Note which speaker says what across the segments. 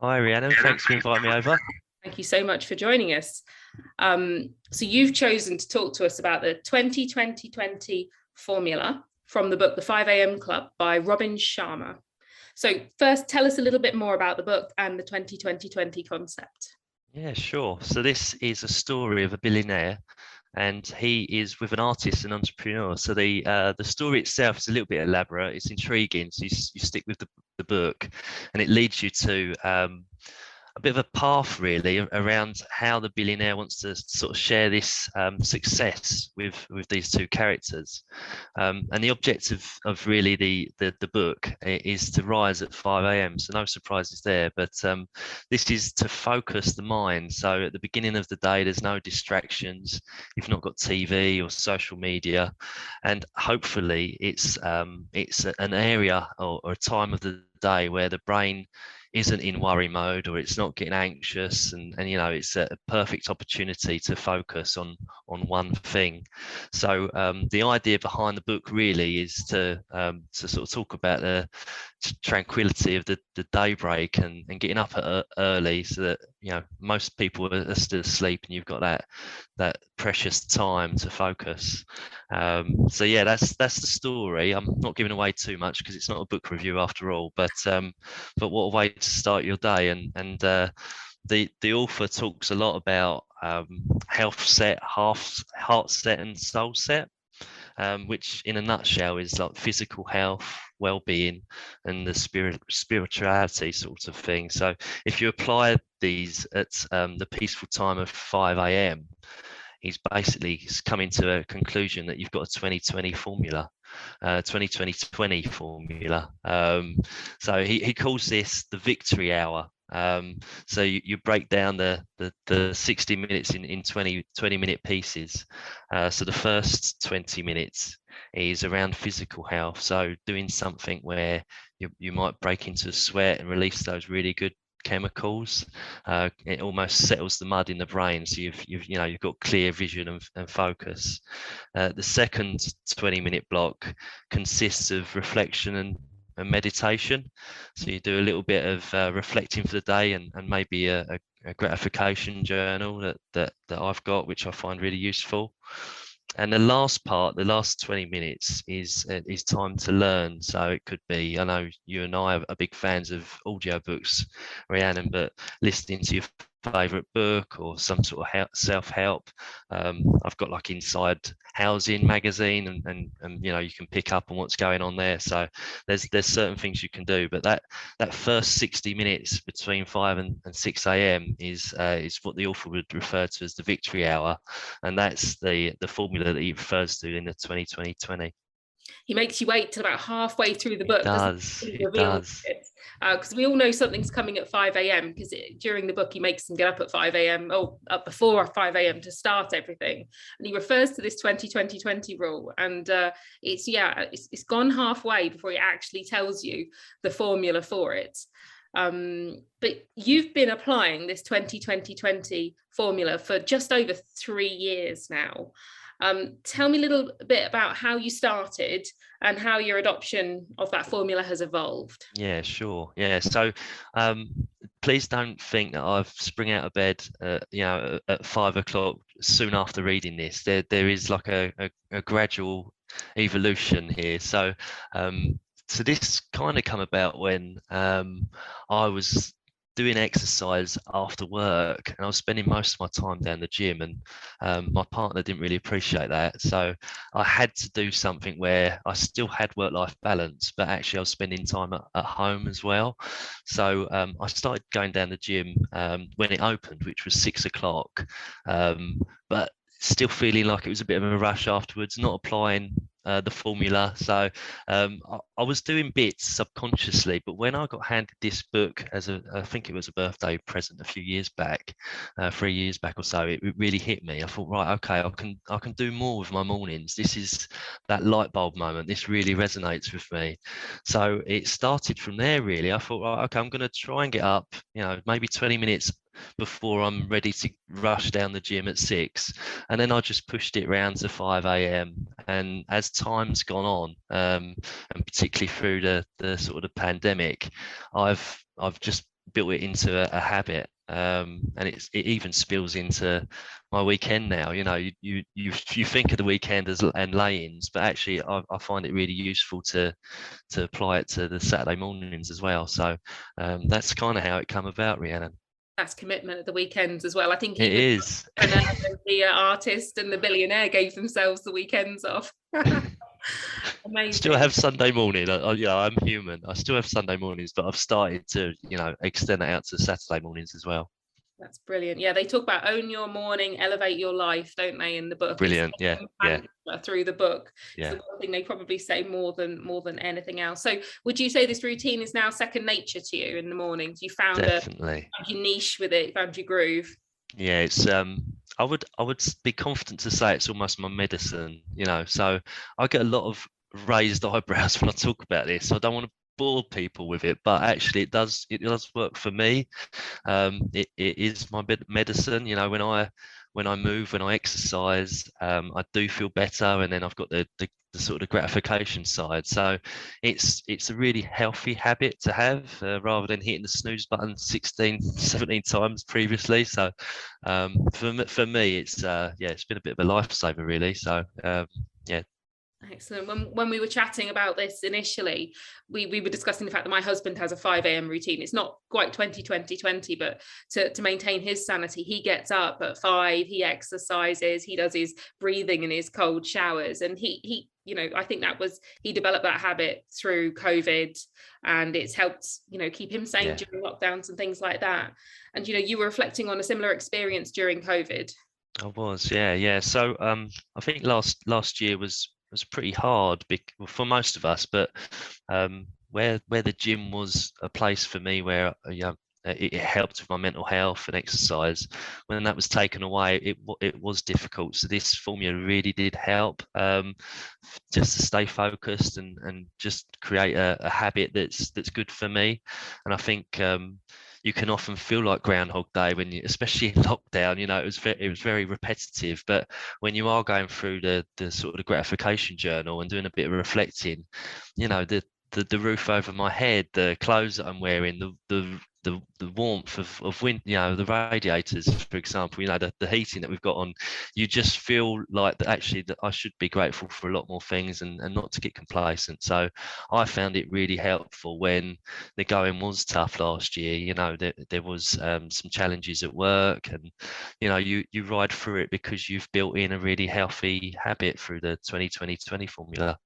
Speaker 1: Hi, Rhiannon. Thanks for inviting me over.
Speaker 2: Thank you so much for joining us. So you've chosen to talk to us about the 2020 formula from the book The 5 a.m. Club by Robin Sharma. So first, tell us a little bit more about the book and the 2020 concept.
Speaker 1: Yeah, sure. So this is a story of a billionaire, and he is with an artist and entrepreneur. So the story itself is a little bit elaborate. It's intriguing. So you stick with the book, and it leads you to a bit of a path really around how the billionaire wants to sort of share this success with these two characters. And the objective of really the book is to rise at 5 a.m. So no surprises there, but this is to focus the mind. So at the beginning of the day, there's no distractions. You've not got TV or social media, and hopefully it's an area or a time of the day where the brain isn't in worry mode, or it's not getting anxious, and it's a perfect opportunity to focus on one thing. So the idea behind the book really is to sort of talk about the tranquility of the daybreak and getting up early, so that most people are still asleep and you've got that precious time to focus. So yeah, that's the story. I'm not giving away too much because it's not a book review after all, but what a way to start your day. And the author talks a lot about health set, heart set, and soul set, which in a nutshell is like physical health, well-being, and the spirituality sort of thing. So if you apply these at the peaceful time of 5 a.m., he's basically coming to a conclusion that you've got a 2020 formula, 2020 formula. So he calls this the victory hour. So you break down the 60 minutes in 20-minute pieces. So the first 20 minutes is around physical health. So doing something where you might break into a sweat and release those really good chemicals. It almost settles the mud in the brain, so you've got clear vision and focus. The second 20-minute block consists of reflection and meditation. So you do a little bit of reflecting for the day, and maybe a gratification journal that I've got, which I find really useful. And the last part, the last 20 minutes is time to learn. So it could be, I know you and I are big fans of audiobooks, Rhiannon, but listening to your favorite book or some sort of self-help. I've got like Inside Housing magazine, and you can pick up on what's going on there. So there's certain things you can do, but that first 60 minutes between 5 and 6 a.m. is what the author would refer to as the victory hour, and that's the formula that he refers to in the 2020.
Speaker 2: He makes you wait till about halfway through the
Speaker 1: It
Speaker 2: book, doesn't
Speaker 1: does.
Speaker 2: he?
Speaker 1: It
Speaker 2: Reveal
Speaker 1: does.
Speaker 2: it. Because we all know something's coming at 5 a.m. because during the book he makes them get up at 5 a.m. or up before 5 a.m. to start everything. And he refers to this 20 rule. And it's gone halfway before he actually tells you the formula for it. But you've been applying this 20 formula for just over 3 years now. Tell me a little bit about how you started and how your adoption of that formula has evolved.
Speaker 1: Yeah, sure. Yeah. So please don't think that I've spring out of bed, at 5 o'clock soon after reading this. There is like a gradual evolution here. So this kind of come about when I was doing exercise after work, and I was spending most of my time down the gym, and my partner didn't really appreciate that. So I had to do something where I still had work-life balance, but actually I was spending time at home as well. So I started going down the gym when it opened, which was 6 o'clock, but still feeling like it was a bit of a rush afterwards, not applying the formula. So I was doing bits subconsciously, but when I got handed this book I think it was a birthday present a few years back, 3 years back or so, it really hit me. I thought, right, okay, I can do more with my mornings. This is that light bulb moment. This really resonates with me. So it started from there, really. I thought, right, okay, I'm going to try and get up, maybe 20 minutes before I'm ready to rush down the gym at 6, and then I just pushed it round to 5 a.m. And as time's gone on, and particularly through the sort of the pandemic, I've just built it into a habit. And it even spills into my weekend now. You know, you think of the weekend as and lay-ins, but actually I find it really useful to apply it to the Saturday mornings as well. So that's kind of how it come about, Rhiannon.
Speaker 2: That's commitment at the weekends as well. I think
Speaker 1: It
Speaker 2: even
Speaker 1: is.
Speaker 2: the artist and the billionaire gave themselves the weekends off. Amazing.
Speaker 1: Still have Sunday morning. I'm human. I still have Sunday mornings, but I've started to, extend that out to Saturday mornings as well.
Speaker 2: That's brilliant. Yeah, they talk about own your morning, elevate your life, don't they, in the book?
Speaker 1: Brilliant. Yeah.
Speaker 2: Through the book.
Speaker 1: Yeah.
Speaker 2: It's the one thing they probably say more than anything else. So would you say this routine is now second nature to you in the mornings? You found
Speaker 1: Definitely.
Speaker 2: your niche with it, found your groove?
Speaker 1: Yeah, it's I would be confident to say it's almost my medicine, so I get a lot of raised eyebrows when I talk about this. I don't want to bore people with it, but actually it does work for me. It is my medicine. When I move, when I exercise, I do feel better, and then I've got the sort of gratification side. So it's a really healthy habit to have, rather than hitting the snooze button 16, 17 times previously. So for me, it's been a bit of a lifesaver, really. So yeah.
Speaker 2: Excellent. When we were chatting about this initially, we were discussing the fact that my husband has a 5 a.m. routine. It's not quite 20, but to maintain his sanity, he gets up at 5, he exercises, he does his breathing and his cold showers. And he I think he developed that habit through COVID, and it's helped, keep him sane during lockdowns and things like that. And, you were reflecting on a similar experience during COVID.
Speaker 1: I was, yeah. So I think last year was pretty hard for most of us, but where the gym was a place for me where it helped with my mental health and exercise, when that was taken away, it was difficult. So this formula really did help, just to stay focused and just create a habit that's good for me. And I think you can often feel like Groundhog Day when especially in lockdown, it was very repetitive. But when you are going through the sort of gratification journal and doing a bit of reflecting, the roof over my head, the clothes that I'm wearing, the warmth of wind, the radiators, for example, the heating that we've got on, you just feel like that I should be grateful for a lot more things and not to get complacent. So I found it really helpful when the going was tough last year. There was some challenges at work, and you ride through it because you've built in a really healthy habit through the 20-20-20 formula.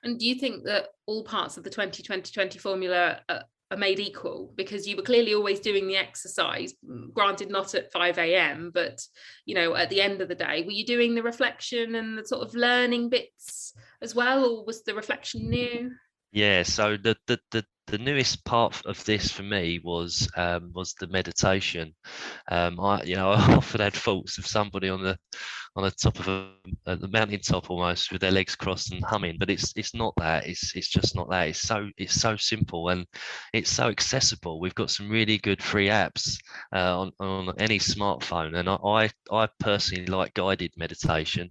Speaker 2: And do you think that all parts of the 20-20-20 formula are made equal? Because you were clearly always doing the exercise, granted not at 5 a.m, but at the end of the day, were you doing the reflection and the sort of learning bits as well, or was the reflection new?
Speaker 1: Yeah, so the newest part of this for me was the meditation. I often had thoughts of somebody on the top of the mountaintop almost with their legs crossed and humming, but it's not that. It's just not that. It's so simple and it's so accessible. We've got some really good free apps on any smartphone, and I personally like guided meditation.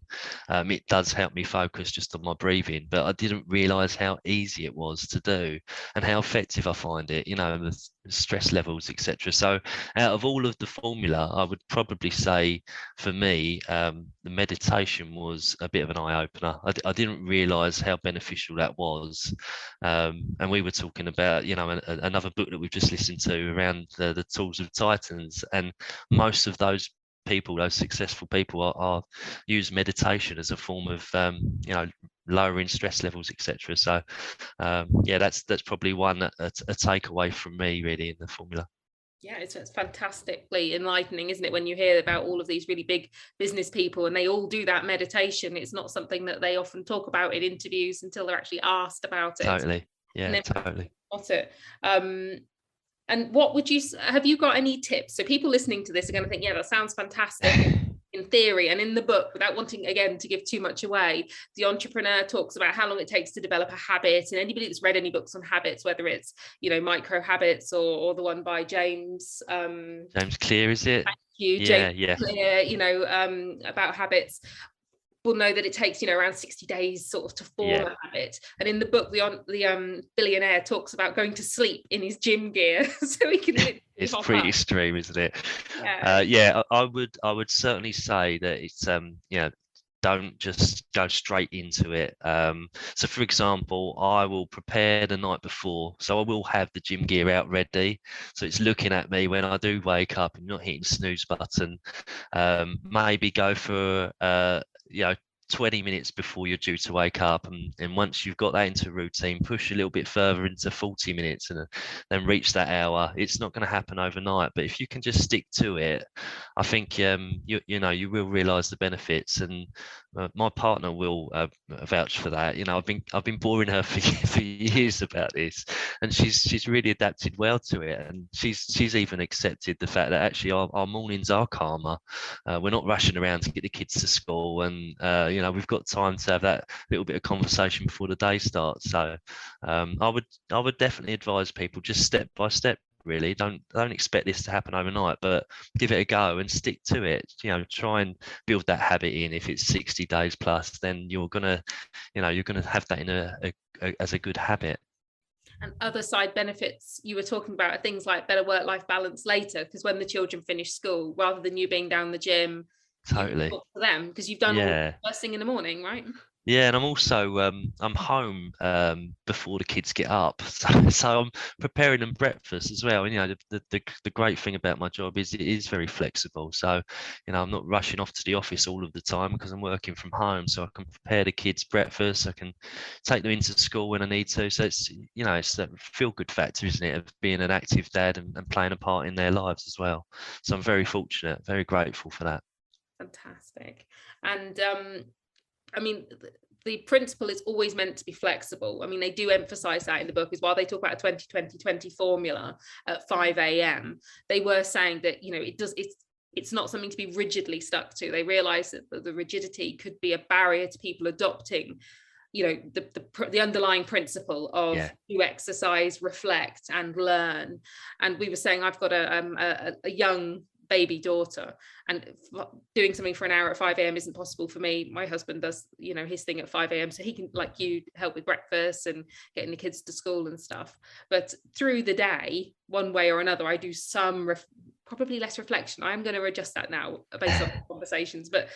Speaker 1: It does help me focus just on my breathing, but I didn't realize how easy it was to do and how effective I find it, the stress levels, etc. So out of all of the formula, I would probably say for me, the meditation was a bit of an eye-opener. I didn't realize how beneficial that was. And we were talking about, another book that we've just listened to around the Tools of Titans, and most of those people, those successful people, are use meditation as a form of lowering stress levels, etc. So that's probably one a takeaway from me really in the formula.
Speaker 2: Yeah, it's fantastically enlightening, isn't it, when you hear about all of these really big business people and they all do that meditation. It's not something that they often talk about in interviews until they're actually asked about it.
Speaker 1: Totally. Yeah, totally.
Speaker 2: Got it. And what would you, have you got any tips? So people listening to this are going to think, yeah, that sounds fantastic in theory. And in the book, without wanting, again, to give too much away, the entrepreneur talks about how long it takes to develop a habit. And anybody that's read any books on habits, whether it's, Micro Habits or the one by James
Speaker 1: Clear, is it?
Speaker 2: Thank you, James Clear, about habits. will know that it takes, around 60 days sort of to form a habit. And in the book, the billionaire talks about going to sleep in his gym gear so he can
Speaker 1: it's pretty extreme, isn't it? I would certainly say that it's don't just go straight into it. So for example, I will prepare the night before, so I will have the gym gear out ready, so it's looking at me when I do wake up and not hitting the snooze button. Maybe go for 20 minutes before you're due to wake up, and once you've got that into routine, push a little bit further into 40 minutes and then reach that hour. It's not going to happen overnight, but if you can just stick to it, I think you will realize the benefits. And my partner will vouch for that. I've been boring her for years about this, and she's really adapted well to it, and she's even accepted the fact that actually our mornings are calmer. We're not rushing around to get the kids to school, and we've got time to have that little bit of conversation before the day starts. So I would definitely advise people just step by step. Really, don't expect this to happen overnight, but give it a go and stick to it. Try and build that habit in. If it's 60 days plus, then you're gonna have that in as a good habit.
Speaker 2: And other side benefits you were talking about are things like better work-life balance later, because when the children finish school, rather than you being down the gym,
Speaker 1: totally
Speaker 2: talk to them, because you've done all first thing in the morning, right?
Speaker 1: Yeah, and I'm also I'm home before the kids get up, so I'm preparing them breakfast as well. And the great thing about my job is it is very flexible. So I'm not rushing off to the office all of the time because I'm working from home. So I can prepare the kids breakfast. I can take them into school when I need to. So it's that feel good factor, isn't it, of being an active dad and playing a part in their lives as well. So I'm very fortunate, very grateful for that.
Speaker 2: Fantastic. And I mean, the principle is always meant to be flexible. I mean, they do emphasize that in the book, is while they talk about a 20-20-20 formula at 5 a.m., they were saying that, it's not something to be rigidly stuck to. They realize that the rigidity could be a barrier to people adopting, the underlying principle of you exercise, reflect, and learn. And we were saying, I've got a young baby daughter, and doing something for an hour at 5 a.m. isn't possible for me. My husband does his thing at 5 a.m. so he can, like you, help with breakfast and getting the kids to school and stuff. But through the day, one way or another, I do some probably less reflection. I'm going to adjust that now based on conversations, but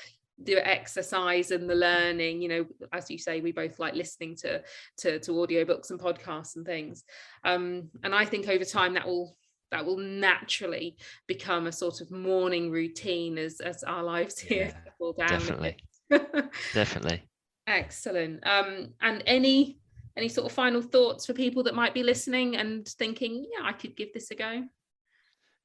Speaker 2: the exercise and the learning, as you say, we both like listening to audiobooks and podcasts and things, and I think over time that will naturally become a sort of morning routine as our lives here settle down.
Speaker 1: Definitely.
Speaker 2: Excellent. And any sort of final thoughts for people that might be listening and thinking, I could give this a go?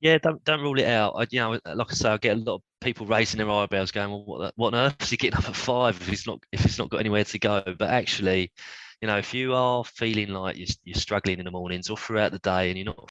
Speaker 1: Yeah, don't rule it out. Like I say, I get a lot of people raising their eyebrows, going, "Well, what on earth is he getting up at 5 if he's not got anywhere to go?" But actually, if you are feeling like you're struggling in the mornings or throughout the day and you're not